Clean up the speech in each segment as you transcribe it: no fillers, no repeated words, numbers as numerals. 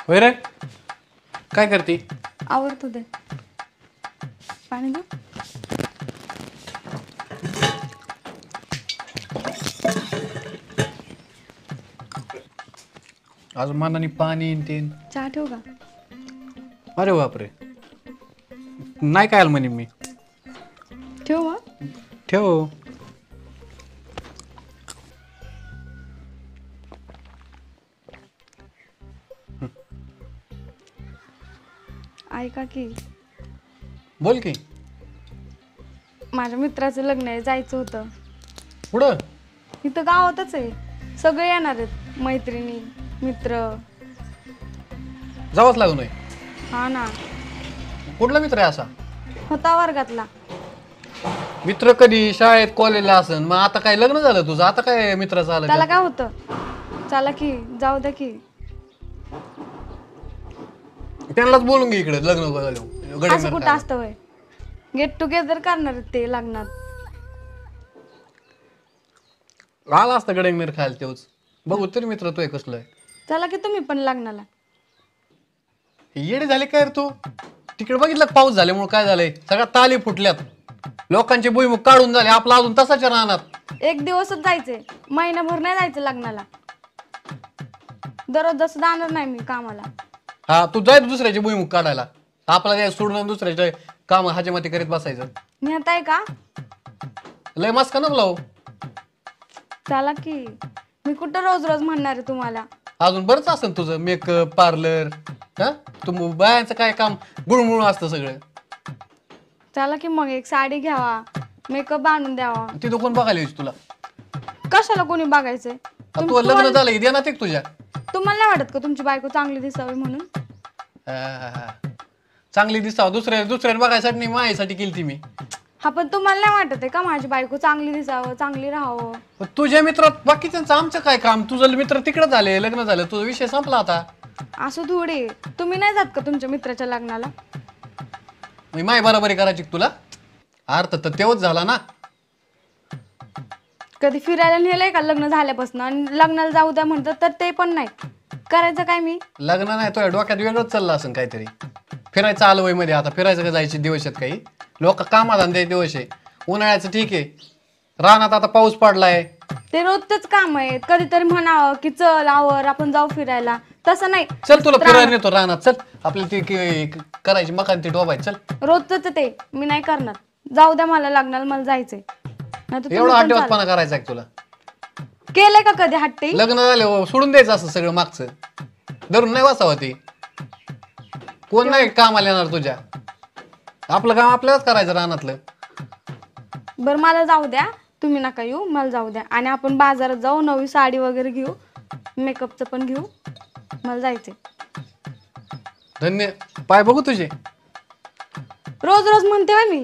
होय रे, काय करते? आवडतो ते पाणी देऊ. आज मनाने पाणी न तेन. चहा ठेवू का? अरे बापरे, नाही काय म्हणे मी. ठेवू मग. ठेव. ऐका की, बोल की. माझ्या मित्राचं लग्न आहे, जायचं होतं. पुढं इथं गावातच आहे, सगळे येणार आहेत, मैत्रिणी मित्र. जावंच लागू नये. हा ना, कुठला मित्र आहे असा? होता वर्गातला. मित्र कधी शाळेत कॉलेजला असन, मग आता काय लग्न झालं तुझं? आता काय मित्राचं आलं त्याला त्यात? काय होतं, चला की जाऊ द्या की. त्यांनाच बोलून घे इकडे लग्न असं कुठं असतं वय, गेट टुगेदर करणार आहेत ते लग्नात. आला असता गडेंगनेर खायला तेवच. बघू तरी मित्र तू कसलं आहे. चला की तुम्ही पण लग्नाला. येडे झाले काय रे तू? तिकडे बघितलं का पाऊस झाल्यामुळे काय झालंय? सगळ्या ताली फुटल्यात, लोकांचे भुईमुग काढून झाले, आपला अजून तसाच राहणार. एक दिवसच जायचंय, महिनाभर नाही जायचं लग्नाला. दररोज जसं जाणार नाही मी कामाला. हा, तू जाय दुसऱ्याचे भुईमुग काढायला, आपला काय सोडून दुसऱ्याचे काम हाजेमाती करीत बसायचं. नेत आहे का? लय मस्का नको लावू. चला की, मी कुठं रोज रोज म्हणणार आहे तुम्हाला. अजून बरंच असतं तुझं, मेकअप पार्लर. हा, तू बायांचं काय काम गुळमुळ असतं सगळं. चला की मग, एक साडी घ्यावा, मेकअप आणून द्यावा. तिथं कोण बघायला यायची तुला? कशाला कोणी बघायचंय? तू लग्न झालं की देणार ते तुझ्या. तुम्हाला नाही वाटत का तुमची बायको चांगली दिसावी म्हणून? चांगली दिसावं दुसऱ्याने बघायसाठी नाही, माझ्यासाठी केली ती मी. हा, पण तुम्हाला नाही वाटत आहे का माझी बायको चांगली दिसावं, चांगली राहावं? पण तुझ्या मित्रात बाकीच्यांचं आमचं काय काम? तुझं मित्र तिकडे झाले, लग्न झालं, तुझा विषय संपला आता. असं थोडी, तुम्ही नाही जात का तुमच्या मित्राच्या लग्नाला? मी माय बरोबरी करायची का तुला? अर्थ तर तेवच झाला ना. कधी फिरायला नेलंय का लग्न झाल्यापासून? आणि लग्नाला जाऊ द्या म्हणतात तर ते पण नाही. करायचं काय मी? लग्न नाही, तो डोक्यात वेगळंच चाललं असं काहीतरी. फिरायचं आलं वय मध्ये, आता फिरायचं का जायचे दिवस आहेत काही? लोक कामाधंदे दिवस आहे. उन्हाळ्याचं ठीक आहे, रानात आता पाऊस पडलाय. ते रोजच काम आहे, कधीतरी म्हणावं की चल आवर आपण जाऊ फिरायला, तसं नाही. चल तुला फिरायला नेतो रानात, चल आपल्याला ती करायची मकान ती डोबाय, चल. रोजच ते मी नाही करणार. जाऊ द्या मला लग्नाला, मला जायचंय. नाहीतर तुम्ही एवढा पण हट्टीपणा करायचा का तुला? चाला. केलंय का कधी हट्टी? लग्न झाले सोडून द्यायचं असं सगळं मागचं, धरून नाही बसावं ते. कोण नाही कामाला येणार तुझ्या, आपलं काम आपल्यालाच करायचं रानातलं. बरं मला जाऊ द्या, तुम्ही नका येऊ, मला जाऊ द्या. आणि आपण बाजारात जाऊ, नवी साडी वगैरे घेऊ, मेकअपचं पण घेऊ, मला जायचंय. धन्य. पाय बघू तुझे. रोज रोज म्हणते होय मी.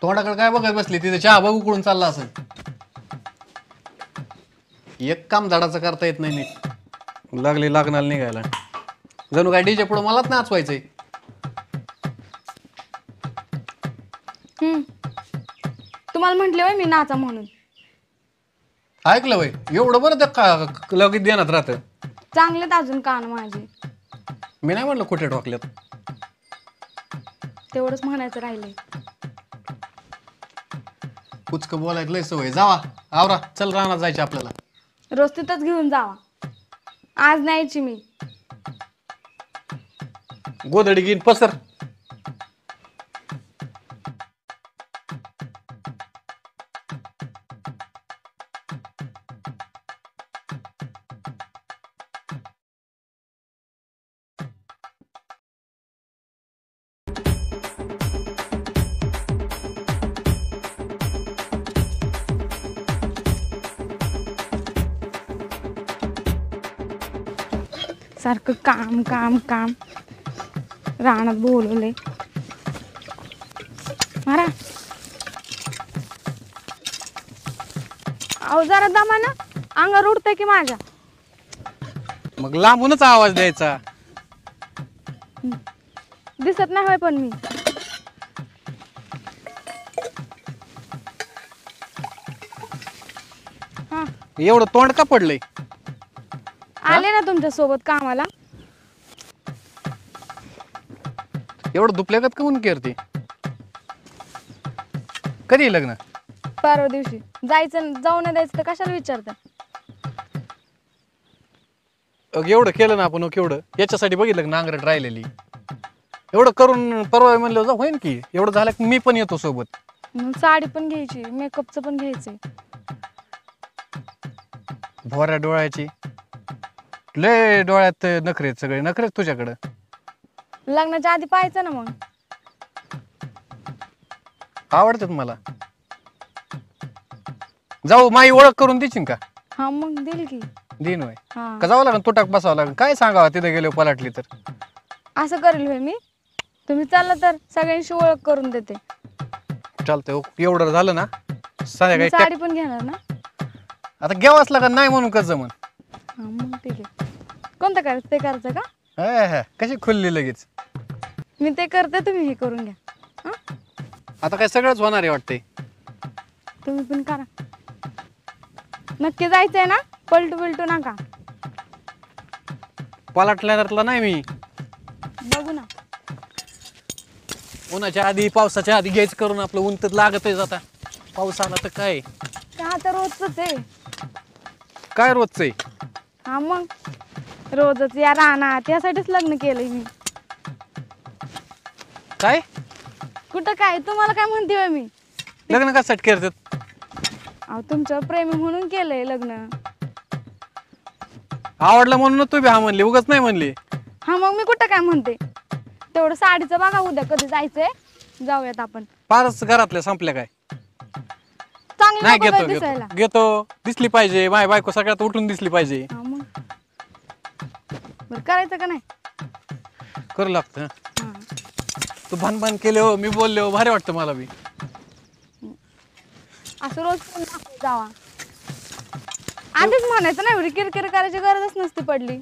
तोंडाकडे काय बघत बसली तिथे? चहा बघू कुठून चालला असं. एक काम झाडाचं करता येत नाही नीट, लागली लागणार निघायला. जणू काय डीजे पुढे मलाच नाचवायचंय. तुम्हाला म्हंटले होय मी नाचा म्हणून. ऐकलं वय एवढं बरं त्या लगेच देण्यात राहतं. चांगलेत अजून कान माझे. मी नाही म्हणलं कुठे ठोकल्यात. तेवढंच म्हणायचं राहिलंय. कुचक बोलायचं लय सवय. जावा आवरा, चल रानात जायचे आपल्याला. रोज तिथंच घेऊन जावा, आज न्यायची मी. गोधडी घेईन पसर. सारखं काम काम काम, रानात बोलवलंय. मारा अहो, जरा दमा ना, अंगावर उडतंय की माझ्या. मग लांबूनच आवाज द्यायचा. दिसत नाही होय पण मी. एवढं तोंड का पडलंय? आले ना तुमच्या सोबत कामाला. एवढं दुपल्यागत का म्हणून करते? कधी आहे लग्न? परवा दिवशी जायचं, जाऊ नाही द्यायचं तर कशाला विचारता? एवढं केलं ना आपण केवढं याच्यासाठी बघितलं का नांगरट राहिलेली, एवढं करून परवा म्हणलं जाऊ होईन की. एवढं झालं की मी पण येतो सोबत. मग साडी पण घ्यायची, मेकअपचं पण घ्यायचंय. भोऱ्या डोळ्याची लय डोळ्यात नखरे आहेत, सगळे नखरेच तुझ्याकडं. लग्नाच्या आधी पाहायचं ना मग. आवडतात मला. जाऊ माई ओळख करून देशील का? हा मग देईल की. दिन होय हा का? जावं लागेल तुटाक बसावं लागेल. काय सांगावं तिथे गेलो पलाटली तर? असं करेल होय मी. तुम्ही चालला तर सगळ्यांशी ओळख करून देते. चालतंय. एवढं झालं ना मी संध्याकाळी साडी पण घेणार ना. आता घ्यावाच लागेल, नाही म्हणून कसं जमन. हा मग ठीक आहे. कोणतं करायचं ते करायचं का? कशी खुलली लगेच. मी ते करते, तुम्ही हे करून घ्या. हा आता काय सगळंच होणार आहे वाटतंय. तुम्ही पण करा. नक्की जायचंय ना? पलटू बिलटू नका. पलाटल्यातला नाही मी. बघू ना. उन्हाच्या आधी पावसाच्या आधी घ्यायचं करून आपलं ऊन तर लागतच. आता पाऊस आला तर काय हा तर रोजच आहे. काय रोजच आहे. हा मग रोजच या रानात, यासाठीच लग्न केलंय मी. काय कुठं काय, तुम्हाला काय म्हणते होय मी? लग्न कशासाठी करतात? अहो तुमच्यावर प्रेम आहे म्हणून केलंय लग्न. आवडलं म्हणून तू बी हा म्हणली, उगाच नाही म्हणली. हा मग मी कुठं काय म्हणते. तेवढं साडीचं बघा, उद्या कधी जायचंय, जाऊयात आपण. फारच घरातल्या संपल्या काय? चांगली नाही नको काय घेतो दिसायला. घेतो घेतो. दिसली पाहिजे माझी बायको, सगळ्यात उठून दिसली पाहिजे. हा मग बरं करायचं का नाही? करू लागतं. हा. तू भानभान केले हो, मी बोलले हो, भारी वाटतं मला बी. असं रोज पण नको जावा. आधीच म्हणायचं ना, एवढी किरकिर करायची गरजच नसती पडली.